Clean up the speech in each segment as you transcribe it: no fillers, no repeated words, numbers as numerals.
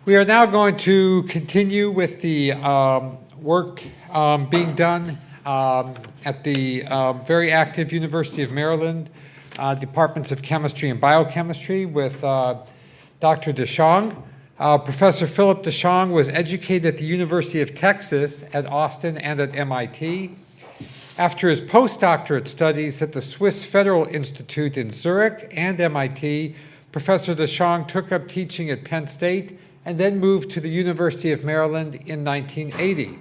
We are now going to continue with the work being done at the very active University of Maryland Departments of Chemistry and Biochemistry with Dr. DeShong. Professor Philip DeShong was educated at the University of Texas at Austin and at MIT. After his postdoctorate studies at the Swiss Federal Institute in Zurich and MIT, Professor DeShong took up teaching at Penn State and then moved to the University of Maryland in 1980.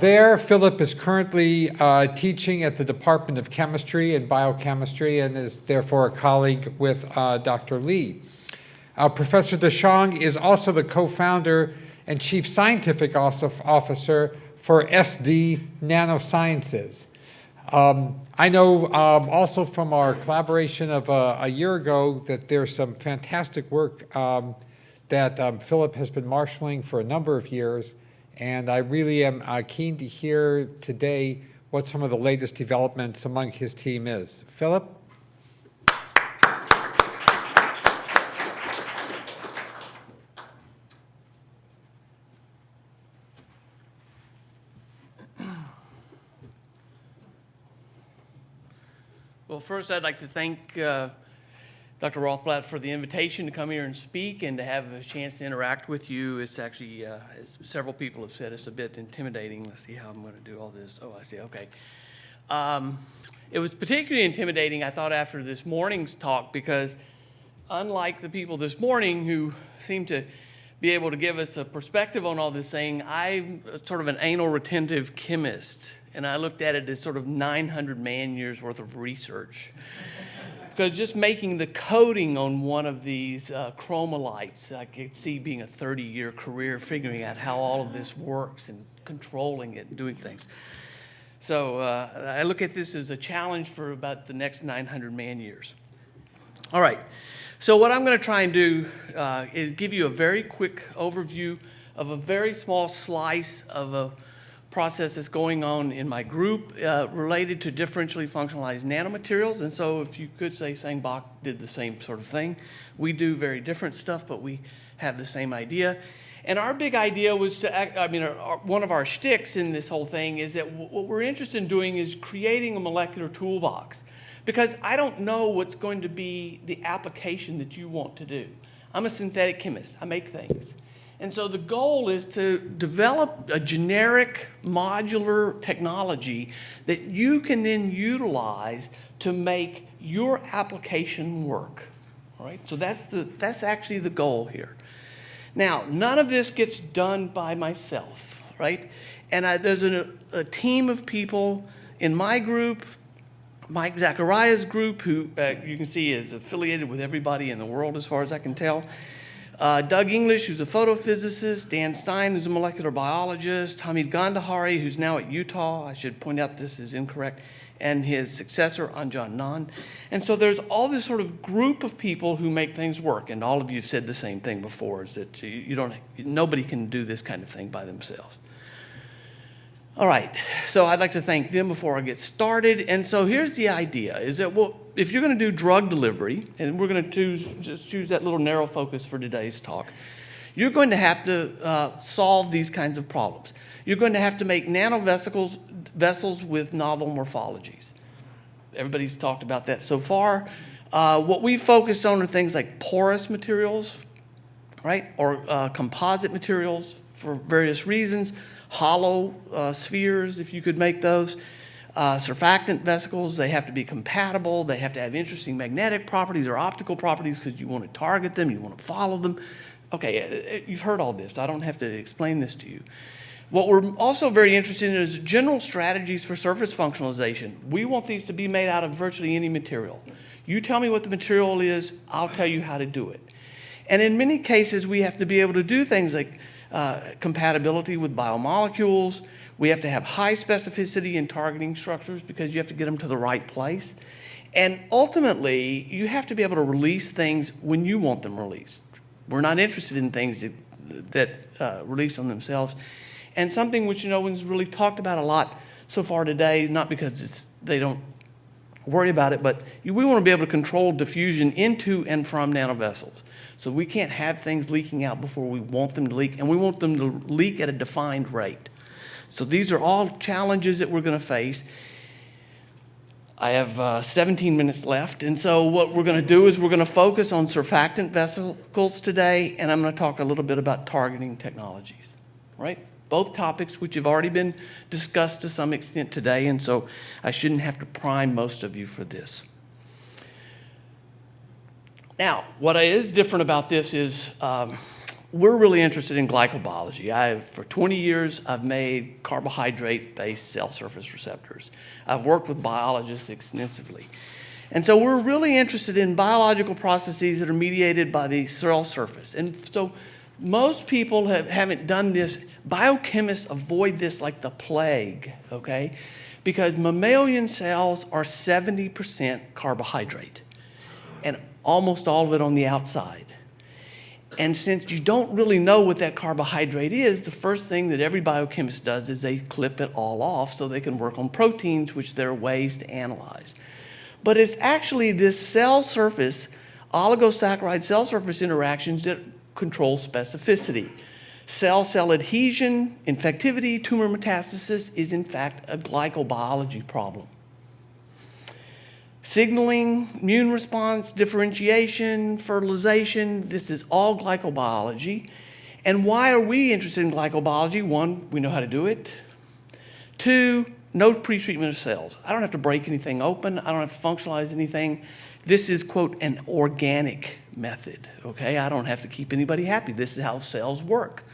There, Philip is currently teaching at the Department of Chemistry and Biochemistry and is therefore a colleague with Dr. Lee. Professor DeShong is also the co-founder and chief scientific officer for SD Nanosciences. I know also from our collaboration of a year ago that there's some fantastic work that Philip has been marshaling for a number of years, and I really am keen to hear today what some of the latest developments among his team is. Philip? Well, first I'd like to thank Dr. Rothblatt for the invitation to come here and speak and to have a chance to interact with you. It's actually, as several people have said, it's a bit intimidating. Let's see how I'm going to do all this. Oh, I see, okay. It was particularly intimidating, I thought, after this morning's talk, because unlike the people this morning who seem to be able to give us a perspective on all this thing, I'm sort of an anal retentive chemist, and I looked at it as sort of 900 man-years worth of research. Because just making the coating on one of these chromolites, I could see being a 30-year career figuring out how all of this works and controlling it and doing things. So I look at this as a challenge for about the next 900 man-years. All right, so what I'm going to try and do is give you a very quick overview of a very small slice of a process that's going on in my group related to differentially functionalized nanomaterials. And so if you could say Sangbach did the same sort of thing. We do very different stuff, but we have the same idea. And our big idea was to, one of our shticks in this whole thing is that what we're interested in doing is creating a molecular toolbox. Because I don't know what's going to be the application that you want to do. I'm a synthetic chemist. I make things. And so the goal is to develop a generic modular technology that you can then utilize to make your application work. All right? So that's actually the goal here. Now, none of this gets done by myself, right? And there's a team of people in my group, Mike Zachariah's group, who you can see is affiliated with everybody in the world as far as I can tell. Doug English, who's a photophysicist, Dan Stein, who's a molecular biologist, Hamid Gandhari, who's now at Utah, I should point out this is incorrect, and his successor, Anjan Nan. And so there's all this sort of group of people who make things work, and all of you said the same thing before, is that nobody can do this kind of thing by themselves. All right, so I'd like to thank them before I get started. And so here's the idea, is that, well, if you're going to do drug delivery, and we're going to just choose that little narrow focus for today's talk, you're going to have to solve these kinds of problems. You're going to have to make nanovessels with novel morphologies. Everybody's talked about that so far. What we focused on are things like porous materials, right, or composite materials for various reasons. Hollow spheres, if you could make those. Surfactant vesicles, they have to be compatible. They have to have interesting magnetic properties or optical properties because you want to target them, you want to follow them. Okay, you've heard all this. I don't have to explain this to you. What we're also very interested in is general strategies for surface functionalization. We want these to be made out of virtually any material. You tell me what the material is, I'll tell you how to do it. And in many cases, we have to be able to do things like compatibility with biomolecules. We have to have high specificity in targeting structures because you have to get them to the right place. And ultimately, you have to be able to release things when you want them released. We're not interested in things that release on themselves. And something which no one's really talked about a lot so far today, not because they don't worry about it, but we want to be able to control diffusion into and from nanovessels. So we can't have things leaking out before we want them to leak, and we want them to leak at a defined rate. So these are all challenges that we're going to face. I have 17 minutes left, and so what we're going to do is we're going to focus on surfactant vesicles today, and I'm going to talk a little bit about targeting technologies, right? Both topics which have already been discussed to some extent today, and so I shouldn't have to prime most of you for this. Now, what is different about this is we're really interested in glycobiology. For 20 years, I've made carbohydrate-based cell surface receptors. I've worked with biologists extensively. And so we're really interested in biological processes that are mediated by the cell surface. And so most people haven't done this. Biochemists avoid this like the plague, okay? Because mammalian cells are 70% carbohydrate, and almost all of it on the outside. And since you don't really know what that carbohydrate is, the first thing that every biochemist does is they clip it all off so they can work on proteins, which there are ways to analyze. But it's actually this cell surface, oligosaccharide cell surface interactions that control specificity. Cell-cell adhesion, infectivity, tumor metastasis is in fact a glycobiology problem. Signaling, immune response, differentiation, fertilization, this is all glycobiology. And why are we interested in glycobiology? One, we know how to do it. Two, no pretreatment of cells. I don't have to break anything open. I don't have to functionalize anything. This is, quote, an organic method, okay? I don't have to keep anybody happy. This is how cells work.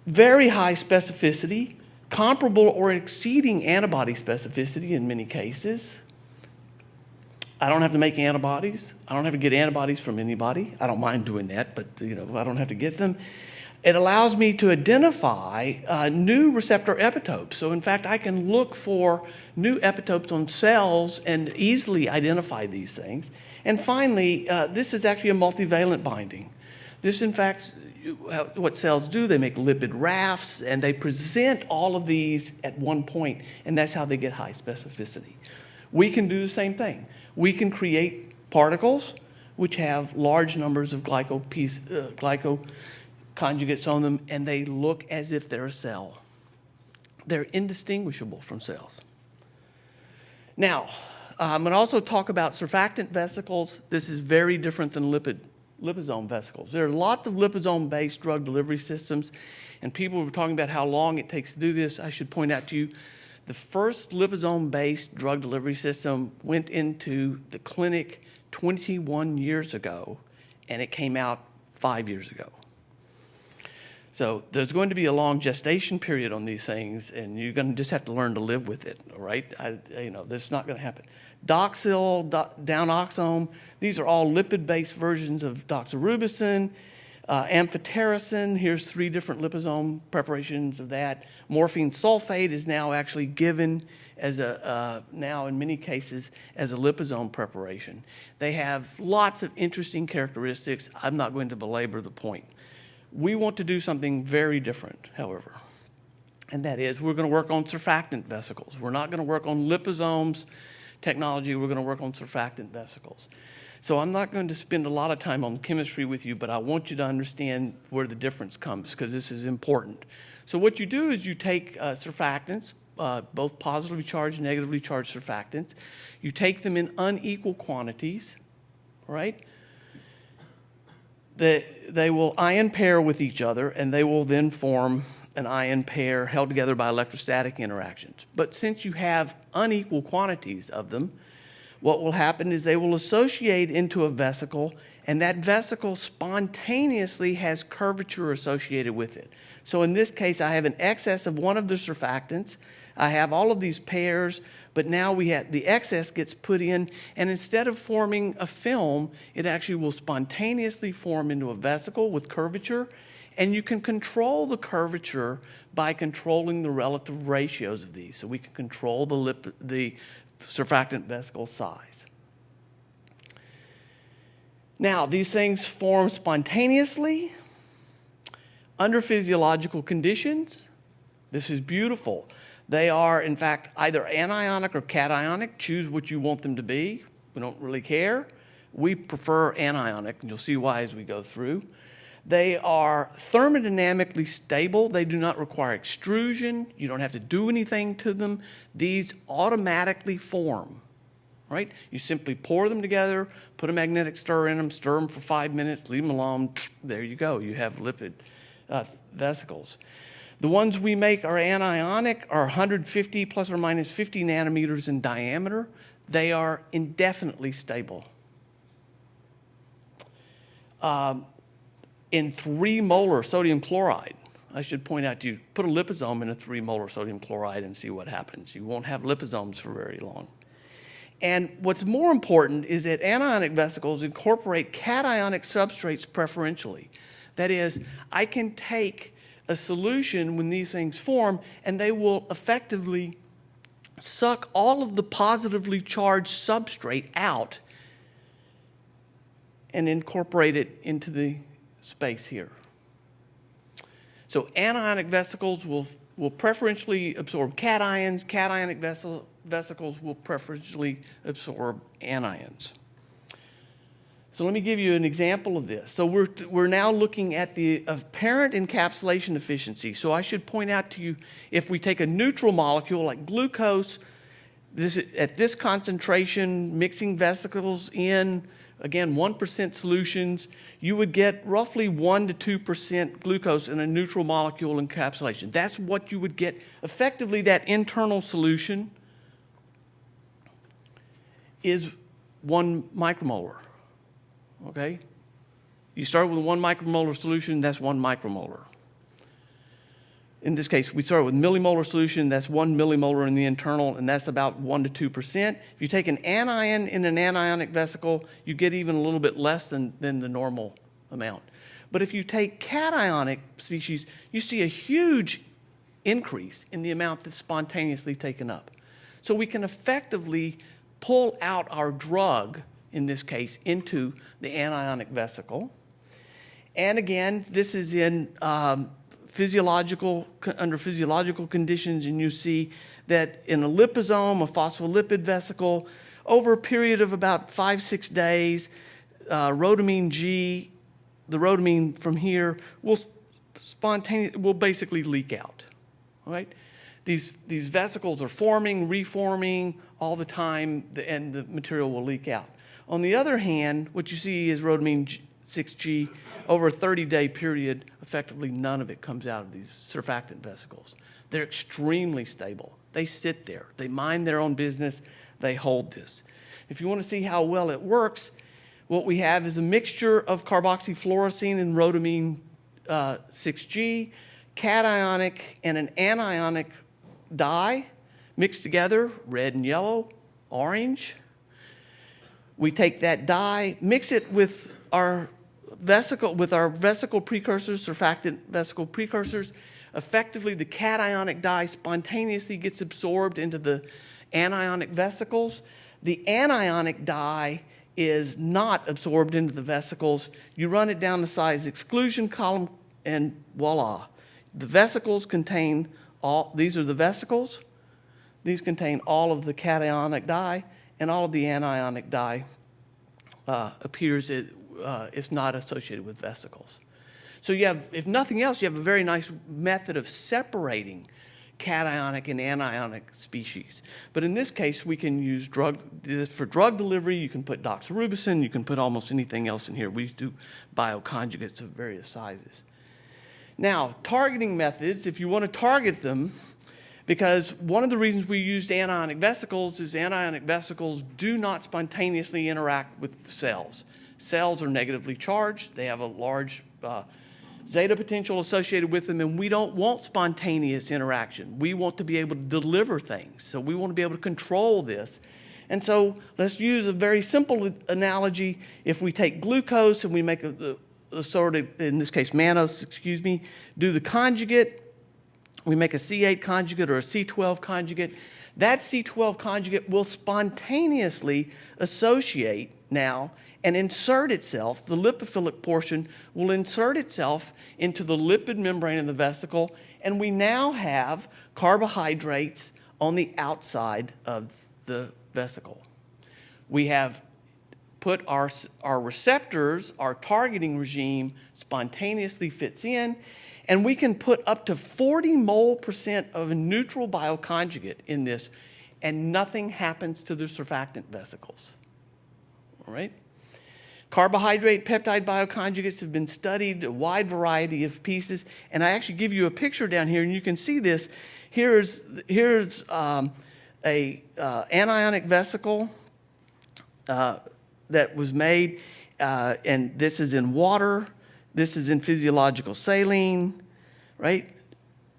Very high specificity, comparable or exceeding antibody specificity in many cases. I don't have to make antibodies. I don't have to get antibodies from anybody. I don't mind doing that, but I don't have to get them. It allows me to identify new receptor epitopes. So in fact, I can look for new epitopes on cells and easily identify these things. And finally, this is actually a multivalent binding. This, in fact, what cells do, they make lipid rafts, and they present all of these at one point, and that's how they get high specificity. We can do the same thing. We can create particles which have large numbers of glycoconjugates on them, and they look as if they're a cell. They're indistinguishable from cells. Now, I'm going to also talk about surfactant vesicles. This is very different than liposome vesicles. There are lots of liposome-based drug delivery systems, and people were talking about how long it takes to do this. I should point out to you, the first liposome-based drug delivery system went into the clinic 21 years ago, and it came out 5 years ago. So there's going to be a long gestation period on these things, and you're going to just have to learn to live with it, all right? This is not going to happen. Doxil, danoxome, these are all lipid-based versions of doxorubicin. Amphotericin, here's 3 different liposome preparations of that. Morphine sulfate is now actually given as now in many cases as a liposome preparation. They have lots of interesting characteristics. I'm not going to belabor the point. We want to do something very different, however, and that is we're going to work on surfactant vesicles. We're not going to work on liposomes technology. We're going to work on surfactant vesicles. So I'm not going to spend a lot of time on chemistry with you, but I want you to understand where the difference comes, because this is important. So what you do is you take surfactants, both positively charged and negatively charged surfactants. You take them in unequal quantities, right? They will ion pair with each other, and they will then form an ion pair held together by electrostatic interactions. But since you have unequal quantities of them, what will happen is they will associate into a vesicle, and that vesicle spontaneously has curvature associated with it. So in this case, I have an excess of one of the surfactants. I have all of these pairs, but now we have the excess gets put in, and instead of forming a film, it actually will spontaneously form into a vesicle with curvature, and you can control the curvature by controlling the relative ratios of these. So we can control the surfactant vesicle size. Now, these things form spontaneously under physiological conditions. This is beautiful. They are, in fact, either anionic or cationic. Choose what you want them to be. We don't really care. We prefer anionic, and you'll see why as we go through. They are thermodynamically stable. They do not require extrusion. You don't have to do anything to them. These automatically form, right? You simply pour them together, put a magnetic stir in them, stir them for 5 minutes, leave them alone. There you go. You have lipid vesicles. The ones we make are anionic, are 150 plus or minus 50 nanometers in diameter. They are indefinitely stable. In 3 molar sodium chloride, I should point out to you, put a liposome in a 3 molar sodium chloride and see what happens. You won't have liposomes for very long. And what's more important is that anionic vesicles incorporate cationic substrates preferentially. That is, I can take a solution when these things form, and they will effectively suck all of the positively charged substrate out and incorporate it into the space here. So anionic vesicles will preferentially absorb cations. Cationic vesicles will preferentially absorb anions. So let me give you an example of this. So we're now looking at the apparent encapsulation efficiency. So I should point out to you, if we take a neutral molecule like glucose, at this concentration, mixing vesicles in, again, 1% solutions, you would get roughly 1 to 2% glucose in a neutral molecule encapsulation. That's what you would get. Effectively, that internal solution is 1 micromolar, okay? You start with 1 micromolar solution, that's 1 micromolar. In this case, we start with millimolar solution, that's 1 millimolar in the internal, and that's about 1 to 2%. If you take an anion in an anionic vesicle, you get even a little bit less than the normal amount. But if you take cationic species, you see a huge increase in the amount that's spontaneously taken up. So we can effectively pull out our drug, in this case, into the anionic vesicle. And again, this is in under physiological conditions, and you see that in a liposome, a phospholipid vesicle, over a period of about 5-6 days, rhodamine G, the rhodamine from here, will basically leak out. All right? These vesicles are forming, reforming all the time, and the material will leak out. On the other hand, what you see is rhodamine 6G, over a 30-day period, effectively none of it comes out of these surfactant vesicles. They're extremely stable. They sit there. They mind their own business. They hold this. If you want to see how well it works, what we have is a mixture of carboxyfluorocene and rhodamine 6G, cationic and an anionic dye mixed together, red and yellow, orange. We take that dye, mix it with our vesicle precursors, surfactant vesicle precursors. Effectively, the cationic dye spontaneously gets absorbed into the anionic vesicles. The anionic dye is not absorbed into the vesicles. You run it down the size exclusion column, and voila. The vesicles contain these are the vesicles. These contain all of the cationic dye, and all of the anionic dye appears it's not associated with vesicles. So you have, if nothing else, you have a very nice method of separating cationic and anionic species. But in this case, we can use for drug delivery. You can put doxorubicin. You can put almost anything else in here. We do bioconjugates of various sizes. Now, targeting methods, if you want to target them, because one of the reasons we used anionic vesicles is anionic vesicles do not spontaneously interact with cells. Cells are negatively charged. They have a large zeta potential associated with them, and we don't want spontaneous interaction. We want to be able to deliver things. So we want to be able to control this. And so let's use a very simple analogy. If we take glucose and we make a sort of, in this case, mannose, do the conjugate, we make a C8 conjugate or a C12 conjugate. That C12 conjugate will spontaneously associate now and insert itself, the lipophilic portion will insert itself into the lipid membrane of the vesicle, and we now have carbohydrates on the outside of the vesicle. We have put our receptors, our targeting regime spontaneously fits in, and we can put up to 40 mole% of a neutral bioconjugate in this, and nothing happens to the surfactant vesicles. All right? Carbohydrate peptide bioconjugates have been studied, a wide variety of pieces, and I actually give you a picture down here, and you can see this. Here's a anionic vesicle that was made, and this is in water. This is in physiological saline, right?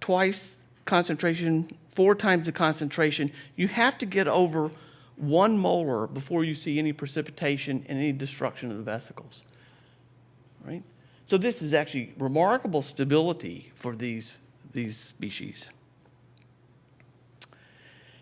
Twice concentration, 4 times the concentration. You have to get over 1 molar before you see any precipitation and any destruction of the vesicles, right? So this is actually remarkable stability for these species.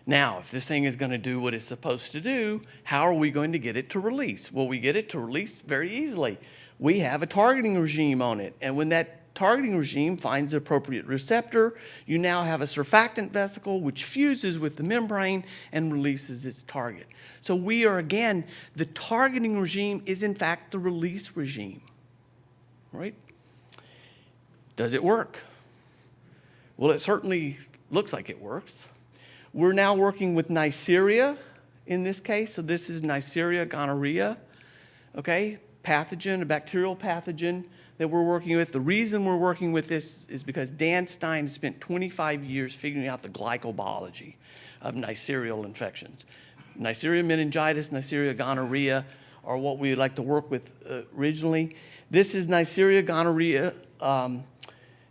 Now, if this thing is going to do what it's supposed to do, how are we going to get it to release? Well, we get it to release very easily. We have a targeting regime on it, and when that targeting regime finds the appropriate receptor, you now have a surfactant vesicle which fuses with the membrane and releases its target. So we are, again, the targeting regime is in fact the release regime, right? Does it work? Well, it certainly looks like it works. We're now working with Neisseria in this case. So this is Neisseria gonorrhea, okay? Pathogen, a bacterial pathogen that we're working with. The reason we're working with this is because Dan Stein spent 25 years figuring out the glycobiology of Neisserial infections. Neisseria meningitis, Neisseria gonorrhea are what we would like to work with originally. This is Neisseria gonorrhea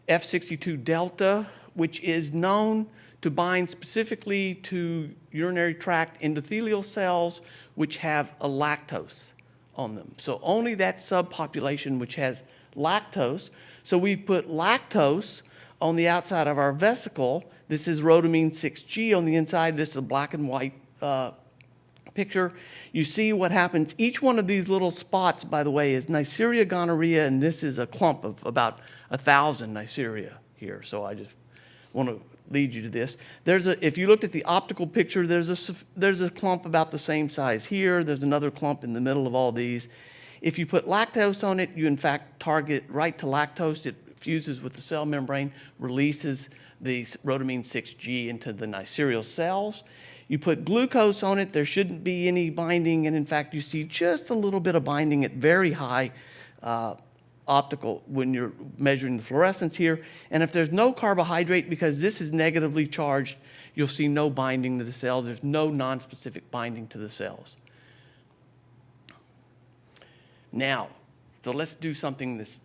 F62 delta, which is known to bind specifically to urinary tract endothelial cells which have a lactose on them. So only that subpopulation which has lactose. So we put lactose on the outside of our vesicle. This is rhodamine 6G on the inside. This is a black and white picture. You see what happens. Each one of these little spots, by the way, is Neisseria gonorrhea, and this is a clump of about 1,000 Neisseria here. So I just want to lead you to this. If you looked at the optical picture, there's a clump about the same size here. There's another clump in the middle of all these. If you put lactose on it, you in fact target right to lactose. It fuses with the cell membrane, releases the rhodamine 6G into the Neisserial cells. You put glucose on it, there shouldn't be any binding, and in fact you see just a little bit of binding at very high optical when you're measuring the fluorescence here. And if there's no carbohydrate, because this is negatively charged, you'll see no binding to the cell. There's no nonspecific binding to the cells. Now, so let's do something that's,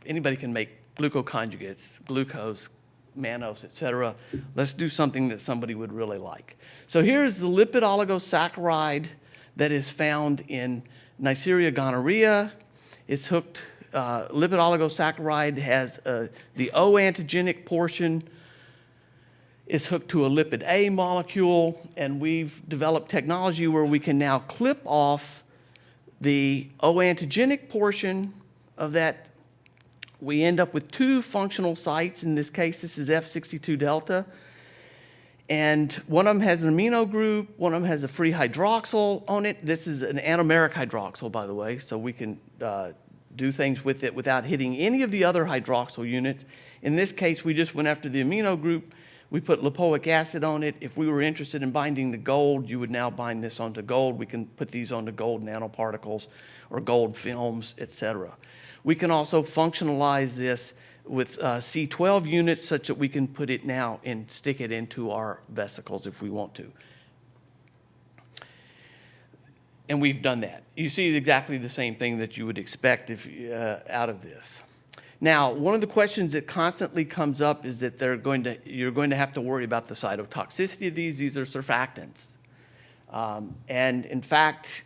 anybody can make glucoconjugates, glucose, mannose, etc. Let's do something that somebody would really like. So here's the lipid oligosaccharide that is found in Neisseria gonorrhea. It's hooked, lipid oligosaccharide has the O antigenic portion is hooked to a lipid A molecule, and we've developed technology where we can now clip off the O antigenic portion of that. We end up with 2 functional sites. In this case, this is F62 delta. And one of them has an amino group, one of them has a free hydroxyl on it. This is an anomeric hydroxyl, by the way, so we can do things with it without hitting any of the other hydroxyl units. In this case, we just went after the amino group. We put lipoic acid on it. If we were interested in binding the gold, you would now bind this onto gold. We can put these onto gold nanoparticles or gold films, etc. We can also functionalize this with C12 units such that we can put it now and stick it into our vesicles if we want to. And we've done that. You see exactly the same thing that you would expect out of this. Now, one of the questions that constantly comes up is that you're going to have to worry about the cytotoxicity of these. These are surfactants. And in fact,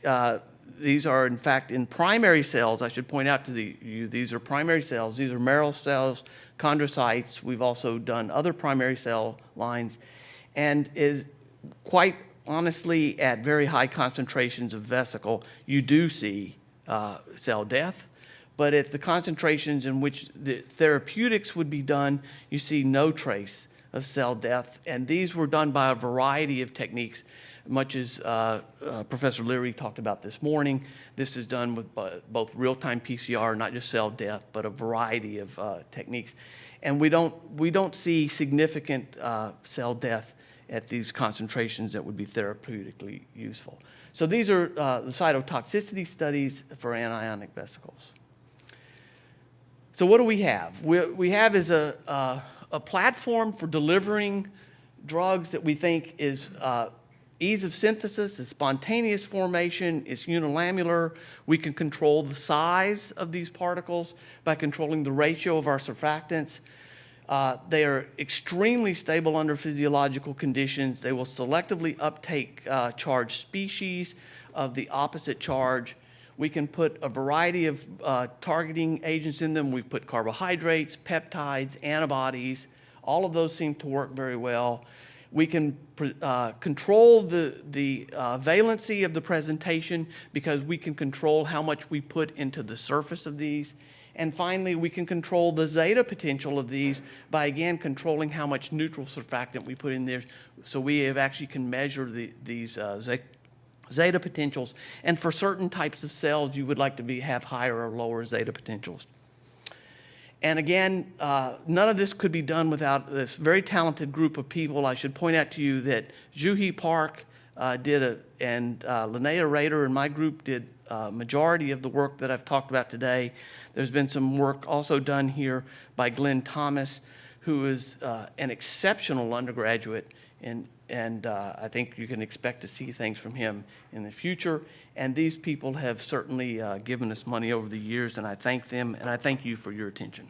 these are in fact in primary cells. I should point out to you, these are primary cells. These are marrow cells, chondrocytes. We've also done other primary cell lines. And is quite honestly, at very high concentrations of vesicle, you do see cell death. But at the concentrations in which the therapeutics would be done, you see no trace of cell death. And these were done by a variety of techniques, much as Professor Leary talked about this morning. This is done with both real-time PCR, not just cell death, but a variety of techniques. And we don't see significant cell death at these concentrations that would be therapeutically useful. So these are the cytotoxicity studies for anionic vesicles. So what do we have? We have is a platform for delivering drugs that we think is ease of synthesis, is spontaneous formation, is unilamellar. We can control the size of these particles by controlling the ratio of our surfactants. They are extremely stable under physiological conditions. They will selectively uptake charged species of the opposite charge. We can put a variety of targeting agents in them. We've put carbohydrates, peptides, antibodies. All of those seem to work very well. We can control the valency of the presentation because we can control how much we put into the surface of these. And finally, we can control the zeta potential of these by, again, controlling how much neutral surfactant we put in there. So we actually can measure these zeta potentials. And for certain types of cells, you would like to have higher or lower zeta potentials. And again, none of this could be done without this very talented group of people. I should point out to you that Juhi Park and Linnea Rader and my group did majority of the work that I've talked about today. There's been some work also done here by Glenn Thomas, who is an exceptional undergraduate, and I think you can expect to see things from him in the future. And these people have certainly given us money over the years, and I thank them, and I thank you for your attention.